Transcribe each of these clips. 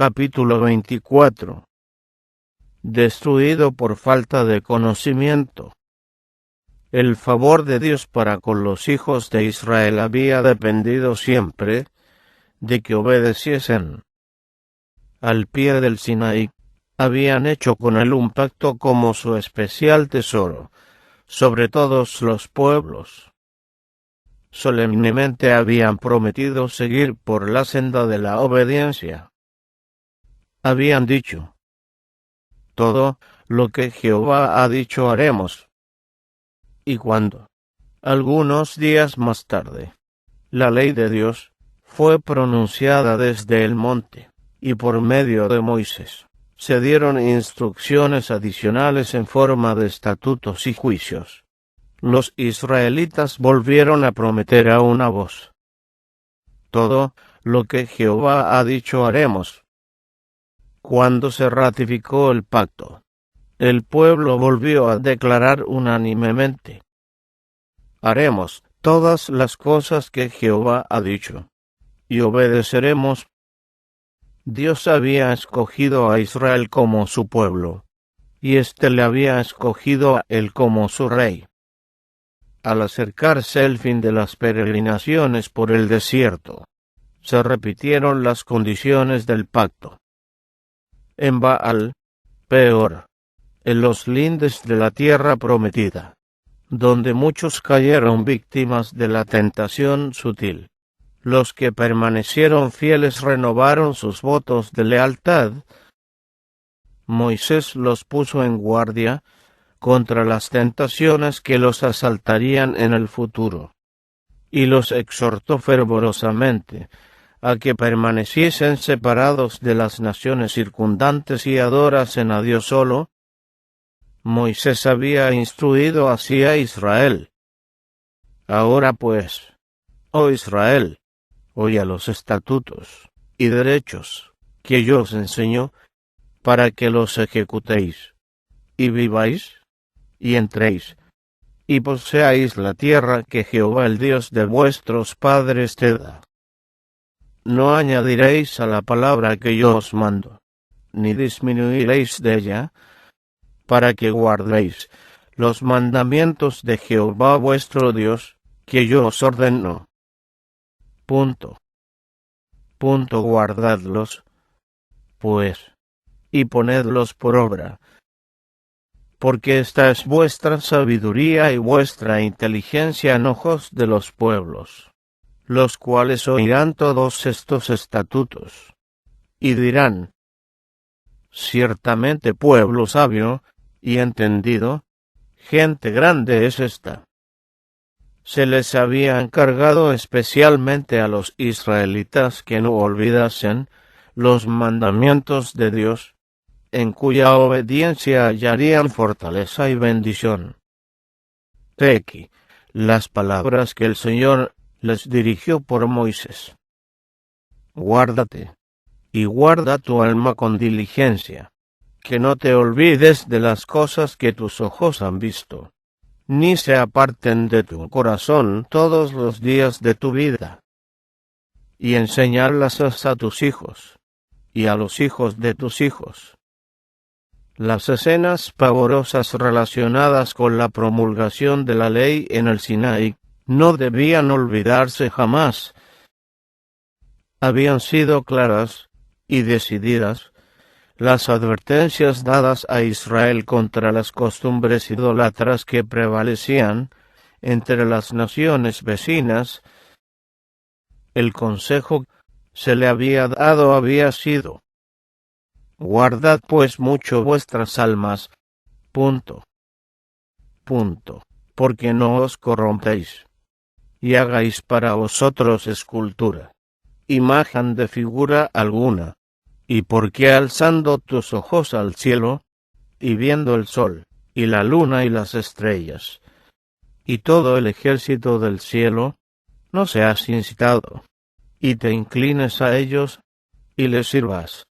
Capítulo 24. Destruido por falta de conocimiento. El favor de Dios para con los hijos de Israel había dependido siempre de que obedeciesen. Al pie del Sinaí, habían hecho con él un pacto como su especial tesoro, sobre todos los pueblos. Solemnemente habían prometido seguir por la senda de la obediencia. Habían dicho: todo lo que Jehová ha dicho haremos. Y cuando, algunos días más tarde, la ley de Dios fue pronunciada desde el monte, y por medio de Moisés, se dieron instrucciones adicionales en forma de estatutos y juicios, los israelitas volvieron a prometer a una voz: todo lo que Jehová ha dicho haremos. Cuando se ratificó el pacto, el pueblo volvió a declarar unánimemente: haremos todas las cosas que Jehová ha dicho, y obedeceremos. Dios había escogido a Israel como su pueblo, y éste le había escogido a él como su rey. Al acercarse el fin de las peregrinaciones por el desierto, se repitieron las condiciones del pacto. En Baal Peor, en los lindes de la tierra prometida, donde muchos cayeron víctimas de la tentación sutil, los que permanecieron fieles renovaron sus votos de lealtad. Moisés los puso en guardia contra las tentaciones que los asaltarían en el futuro, y los exhortó fervorosamente a que permaneciesen separados de las naciones circundantes y adorasen a Dios solo. Moisés había instruido así a Israel: ahora pues, oh Israel, oye los estatutos y derechos que yo os enseño, para que los ejecutéis, y viváis, y entréis, y poseáis la tierra que Jehová el Dios de vuestros padres te da. No añadiréis a la palabra que yo os mando, ni disminuiréis de ella, para que guardéis los mandamientos de Jehová vuestro Dios, que yo os ordeno. Guardadlos, pues, y ponedlos por obra, porque esta es vuestra sabiduría y vuestra inteligencia en ojos de los pueblos, los cuales oirán todos estos estatutos, y dirán: ciertamente pueblo sabio y entendido, gente grande es esta. Se les había encargado especialmente a los israelitas que no olvidasen los mandamientos de Dios, en cuya obediencia hallarían fortaleza y bendición. He aquí las palabras que el Señor les dirigió por Moisés: guárdate, y guarda tu alma con diligencia, que no te olvides de las cosas que tus ojos han visto, ni se aparten de tu corazón todos los días de tu vida, y enseñarlas a tus hijos, y a los hijos de tus hijos. Las escenas pavorosas relacionadas con la promulgación de la ley en el Sinaí no debían olvidarse jamás. Habían sido claras y decididas las advertencias dadas a Israel contra las costumbres idólatras que prevalecían entre las naciones vecinas. El consejo se le había dado había sido: guardad pues mucho vuestras almas, porque no os corrompéis, y hagáis para vosotros escultura, imagen de figura alguna, y porque alzando tus ojos al cielo, y viendo el sol, y la luna y las estrellas, y todo el ejército del cielo, no seas incitado, y te inclines a ellos, y les sirvas,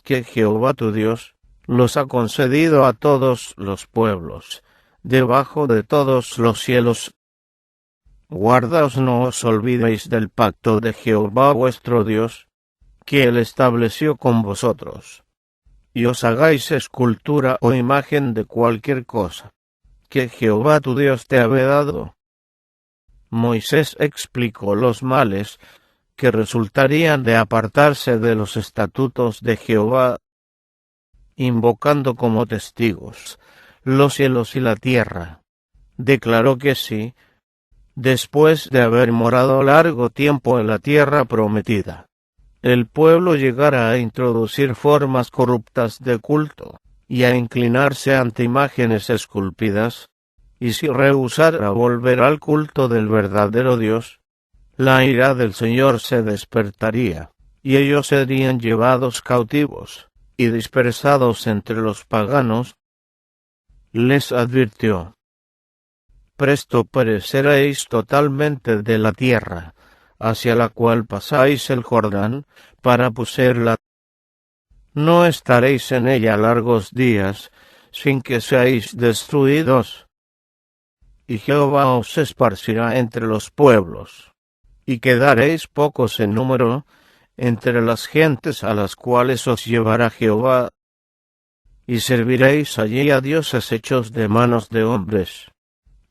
que Jehová tu Dios los ha concedido a todos los pueblos, debajo de todos los cielos. Guardaos, no os olvidéis del pacto de Jehová vuestro Dios, que él estableció con vosotros, y os hagáis escultura o imagen de cualquier cosa que Jehová tu Dios te había dado. Moisés explicó los males que resultarían de apartarse de los estatutos de Jehová, invocando como testigos los cielos y la tierra. Declaró que sí, después de haber morado largo tiempo en la tierra prometida, el pueblo llegara a introducir formas corruptas de culto, y a inclinarse ante imágenes esculpidas, y si rehusara volver al culto del verdadero Dios, la ira del Señor se despertaría, y ellos serían llevados cautivos, y dispersados entre los paganos. Les advirtió: presto pereceréis totalmente de la tierra, hacia la cual pasáis el Jordán, para poseerla. No estaréis en ella largos días, sin que seáis destruidos. Y Jehová os esparcirá entre los pueblos, y quedaréis pocos en número entre las gentes a las cuales os llevará Jehová, y serviréis allí a dioses hechos de manos de hombres,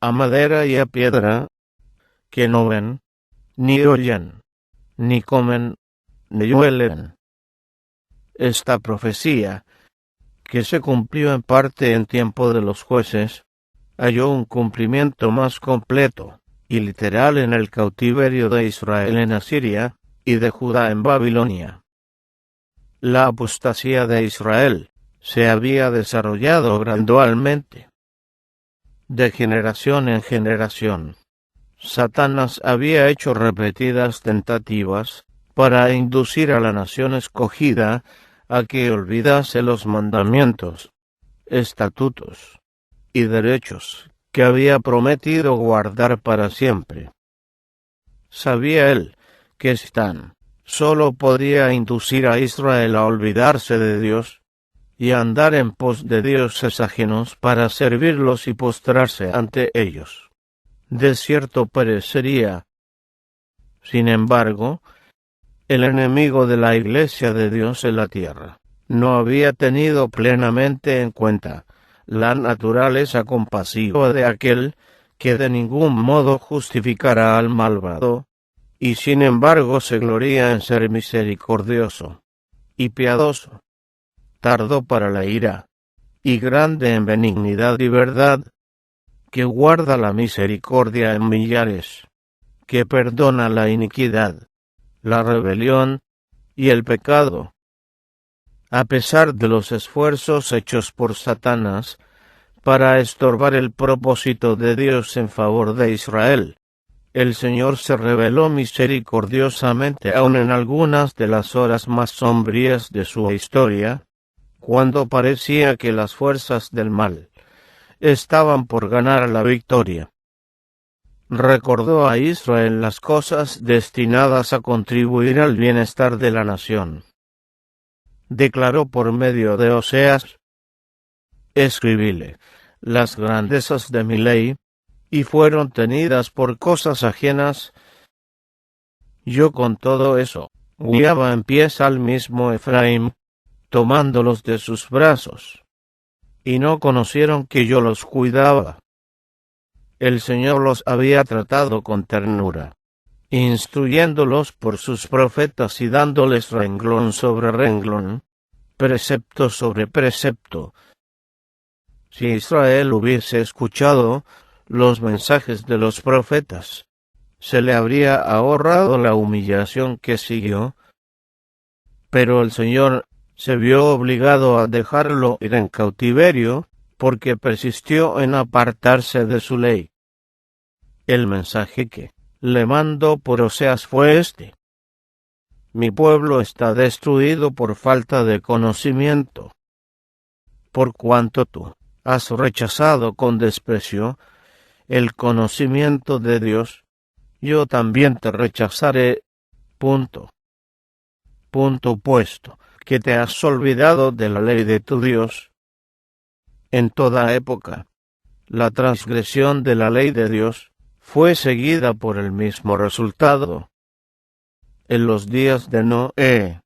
a madera y a piedra, que no ven, ni oyen, ni comen, ni huelen. Esta profecía, que se cumplió en parte en tiempo de los jueces, halló un cumplimiento más completo y literal en el cautiverio de Israel en Asiria y de Judá en Babilonia. La apostasía de Israel se había desarrollado gradualmente, de generación en generación. Satanás había hecho repetidas tentativas para inducir a la nación escogida a que olvidase los mandamientos, estatutos y derechos que había prometido guardar para siempre. Sabía él que Satán solo podía inducir a Israel a olvidarse de Dios y a andar en pos de dioses ajenos para servirlos y postrarse ante ellos. De cierto perecería. Sin embargo, el enemigo de la Iglesia de Dios en la tierra no había tenido plenamente en cuenta la naturaleza compasiva de aquel que de ningún modo justificará al malvado, y sin embargo se gloría en ser misericordioso y piadoso, tardo para la ira, y grande en benignidad y verdad, que guarda la misericordia en millares, que perdona la iniquidad, la rebelión y el pecado. A pesar de los esfuerzos hechos por Satanás para estorbar el propósito de Dios en favor de Israel, el Señor se reveló misericordiosamente aun en algunas de las horas más sombrías de su historia, cuando parecía que las fuerzas del mal estaban por ganar la victoria. Recordó a Israel las cosas destinadas a contribuir al bienestar de la nación. Declaró por medio de Oseas: escribíle las grandezas de mi ley, y fueron tenidas por cosas ajenas. Yo con todo eso guiaba en pies al mismo Efraín, tomándolos de sus brazos, y no conocieron que yo los cuidaba. El Señor los había tratado con ternura, instruyéndolos por sus profetas y dándoles renglón sobre renglón, precepto sobre precepto. Si Israel hubiese escuchado los mensajes de los profetas, se le habría ahorrado la humillación que siguió, pero el Señor se vio obligado a dejarlo ir en cautiverio, porque persistió en apartarse de su ley. El mensaje que le mandó por Oseas fue este: mi pueblo está destruido por falta de conocimiento. Por cuanto tú has rechazado con desprecio el conocimiento de Dios, yo también te rechazaré. Punto puesto que te has olvidado de la ley de tu Dios. En toda época, la transgresión de la ley de Dios fue seguida por el mismo resultado. En los días de Noé,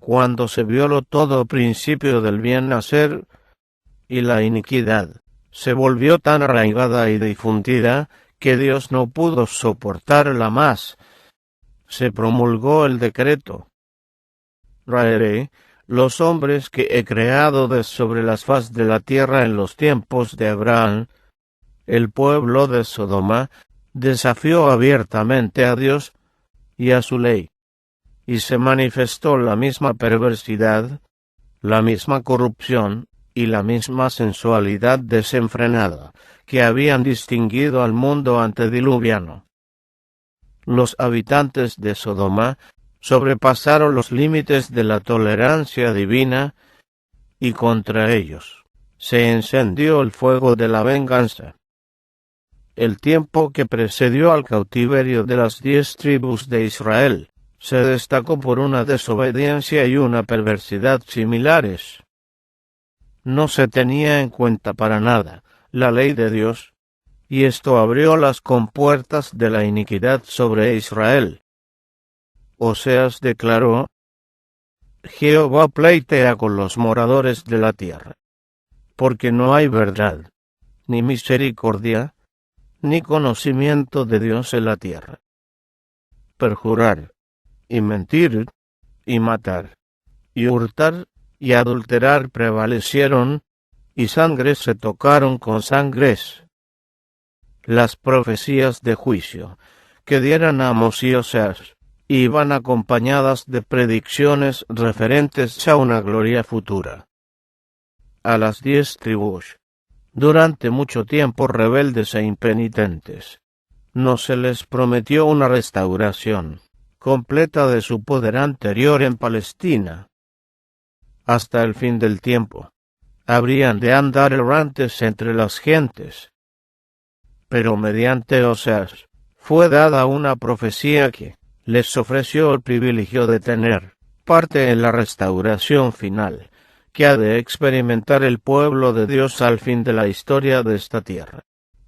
cuando se violó todo principio del bien nacer, y la iniquidad se volvió tan arraigada y difundida, que Dios no pudo soportarla más. Se promulgó el decreto: Raeré los hombres que he creado de sobre las faz de la tierra en los tiempos de Abraham. El pueblo de Sodoma desafió abiertamente a Dios y a su ley, y se manifestó la misma perversidad, la misma corrupción y la misma sensualidad desenfrenada que habían distinguido al mundo antediluviano. Los habitantes de Sodoma sobrepasaron los límites de la tolerancia divina, y contra ellos se encendió el fuego de la venganza. El tiempo que precedió al cautiverio de las 10 tribus de Israel se destacó por una desobediencia y una perversidad similares. No se tenía en cuenta para nada la ley de Dios, y esto abrió las compuertas de la iniquidad sobre Israel. Oseas declaró: Jehová pleitea con los moradores de la tierra, porque no hay verdad, ni misericordia, ni conocimiento de Dios en la tierra. Perjurar, y mentir, y matar, y hurtar, y adulterar prevalecieron, y sangres se tocaron con sangres. Las profecías de juicio que dieran Amós y Oseas iban acompañadas de predicciones referentes a una gloria futura. A las 10 tribus, durante mucho tiempo rebeldes e impenitentes, no se les prometió una restauración completa de su poder anterior en Palestina. Hasta el fin del tiempo habrían de andar errantes entre las gentes. Pero mediante Oseas fue dada una profecía que les ofreció el privilegio de tener parte en la restauración final que ha de experimentar el pueblo de Dios al fin de la historia de esta tierra,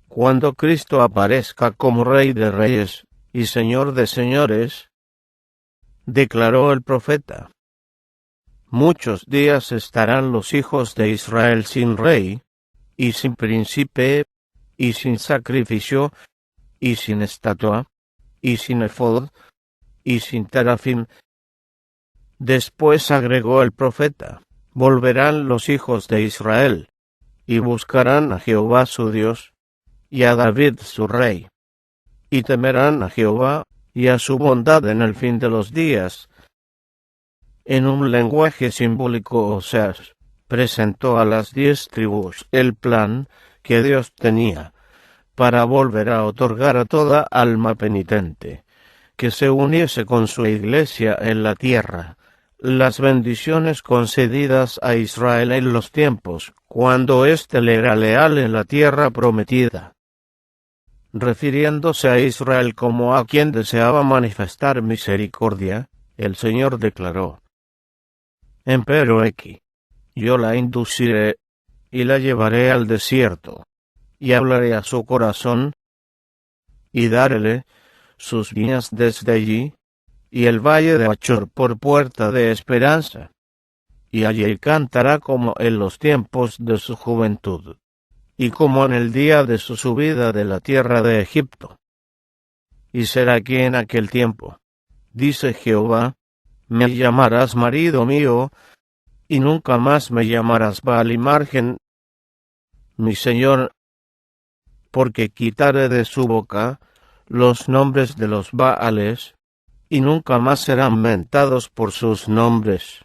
cuando Cristo aparezca como Rey de Reyes y Señor de Señores. Declaró el profeta: Muchos días estarán los hijos de Israel sin rey, y sin príncipe, y sin sacrificio, y sin estatua, y sin efod, y sin terafim. Después agregó el profeta: Volverán los hijos de Israel, y buscarán a Jehová su Dios, y a David su rey, y temerán a Jehová y a su bondad en el fin de los días. En un lenguaje simbólico, Oseas presentó a las 10 tribus el plan que Dios tenía para volver a otorgar a toda alma penitente que se uniese con su iglesia en la tierra las bendiciones concedidas a Israel en los tiempos cuando éste le era leal en la tierra prometida. Refiriéndose a Israel como a quien deseaba manifestar misericordia, el Señor declaró: Empero aquí, yo la induciré, y la llevaré al desierto, y hablaré a su corazón, y daréle sus viñas desde allí, y el valle de Achor por puerta de esperanza. Y allí cantará como en los tiempos de su juventud, y como en el día de su subida de la tierra de Egipto. Y será aquí en aquel tiempo, dice Jehová: Me llamarás marido mío, y nunca más me llamarás Baal y margen, mi Señor, porque quitaré de su boca los nombres de los Baales, y nunca más serán mentados por sus nombres.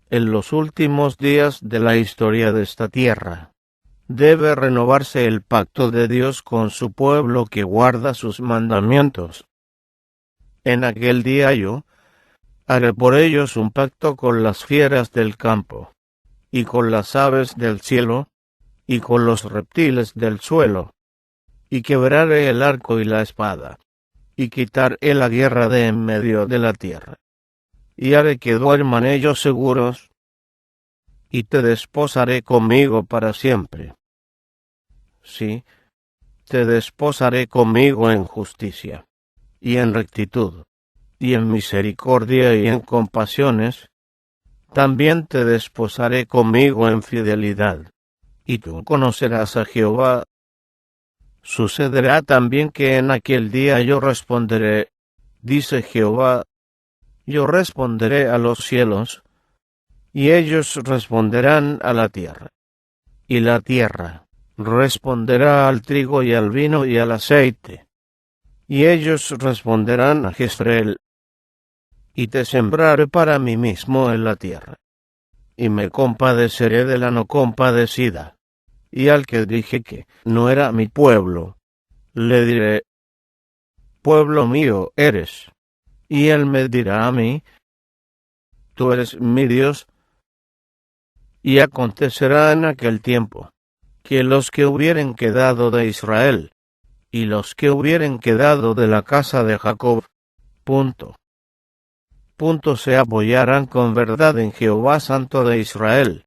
En los últimos días de la historia de esta tierra, debe renovarse el pacto de Dios con su pueblo que guarda sus mandamientos. En aquel día yo haré por ellos un pacto con las fieras del campo, y con las aves del cielo, y con los reptiles del suelo, y quebraré el arco y la espada, y quitaré la guerra de en medio de la tierra, y haré que duerman ellos seguros, y te desposaré conmigo para siempre. Sí, te desposaré conmigo en justicia, y en rectitud, y en misericordia y en compasiones, también te desposaré conmigo en fidelidad, y tú conocerás a Jehová. Sucederá también que en aquel día yo responderé, dice Jehová, yo responderé a los cielos, y ellos responderán a la tierra, y la tierra responderá al trigo y al vino y al aceite, y ellos responderán a Jezreel, y te sembraré para mí mismo en la tierra, y me compadeceré de la no compadecida, y al que dije que no era mi pueblo, le diré, pueblo mío eres, y él me dirá a mí, tú eres mi Dios. Y acontecerá en aquel tiempo, que los que hubieren quedado de Israel, y los que hubieren quedado de la casa de Jacob, se apoyarán con verdad en Jehová Santo de Israel.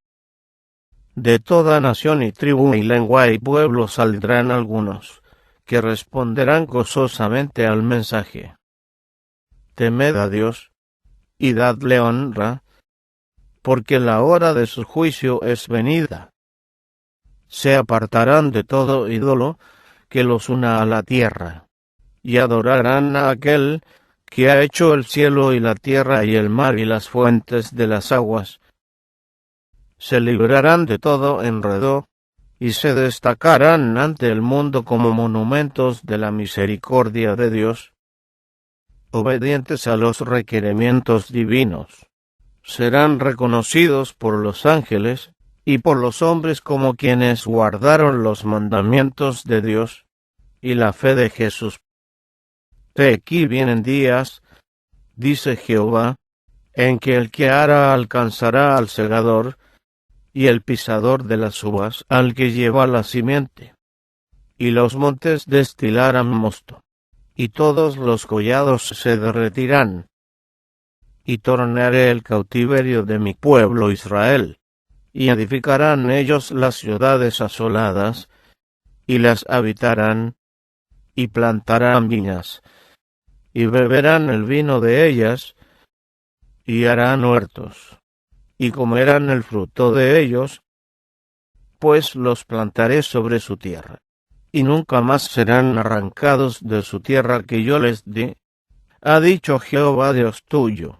De toda nación y tribu y lengua y pueblo saldrán algunos, que responderán gozosamente al mensaje. Temed a Dios, y dadle honra, porque la hora de su juicio es venida. Se apartarán de todo ídolo que los una a la tierra, y adorarán a aquel que ha hecho el cielo y la tierra y el mar y las fuentes de las aguas. Se librarán de todo enredo, y se destacarán ante el mundo como monumentos de la misericordia de Dios, obedientes a los requerimientos divinos. Serán reconocidos por los ángeles y por los hombres como quienes guardaron los mandamientos de Dios y la fe de Jesús. He aquí vienen días, dice Jehová, en que el que ara alcanzará al segador, y el pisador de las uvas al que lleva la simiente. Y los montes destilarán mosto, y todos los collados se derretirán. Y tornaré el cautiverio de mi pueblo Israel, y edificarán ellos las ciudades asoladas, y las habitarán, y plantarán viñas, y beberán el vino de ellas, y harán huertos, y comerán el fruto de ellos, pues los plantaré sobre su tierra, y nunca más serán arrancados de su tierra que yo les di, ha dicho Jehová Dios tuyo.